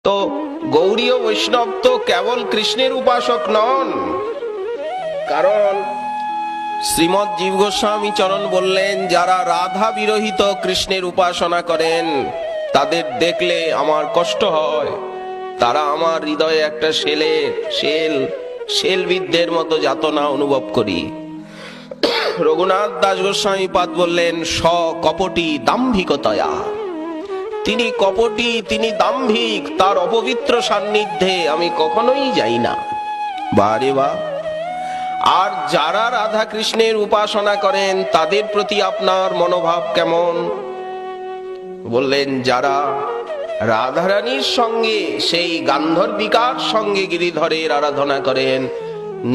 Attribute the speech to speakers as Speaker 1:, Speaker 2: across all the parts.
Speaker 1: তো গৌড়ীয় বৈষ্ণব তো কেবল কৃষ্ণের উপাসক নন, কারণ শ্রীমৎ জীব গোস্বামী চরণ বললেন, যারা রাধা বিরহিত কৃষ্ণের উপাসনা করেন তাদের দেখলে আমার কষ্ট হয়। তারা আমার হৃদয়ে একটা শেলবিদ্ধের মতো যাতনা অনুভব করি। রঘুনাথ দাস গোস্বামী পাদ বললেন, কপটি দাম্ভিকতয়া। তিনি কপটি, তিনি দাম্ভিক, তার অপবিত্র সান্নিধ্যে আমি কখনোই যাই না। বারে বা। আর যারা রাধা কৃষ্ণের উপাসনা করেন তাদের প্রতি আপনার মনোভাব কেমন? বললেন, যারা রাধারানীর সঙ্গে, সেই গান্ধর্বিকার সঙ্গে গিরিধরের আরাধনা করেন,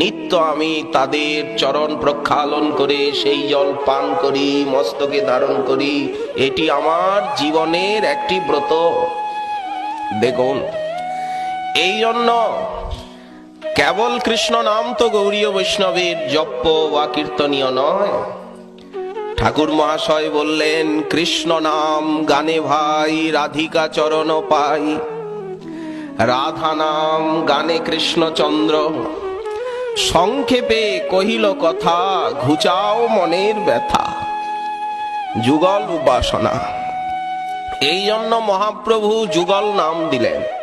Speaker 1: নিত্য আমি তাদের চরণ প্রক্ষালন করে সেই জল পান করি, মস্তকে ধারণ করি। এটি আমার জীবনের একটি ব্রত। দেখুন, এই জন্য কেবল কৃষ্ণ নাম তো গৌড়ীয় বৈষ্ণবের জপ্য বা কীর্তনীয় নয়। ঠাকুর মহাশয় বললেন, কৃষ্ণ নাম গানে ভাই রাধিকা চরণ পাই, রাধা নাম গানে কৃষ্ণচন্দ্র। সংক্ষেপে কহিল কথা, ঘুচাও মনের ব্যথা। যুগল উপাসনা। এই জন্য মহাপ্রভু যুগল নাম দিলেন।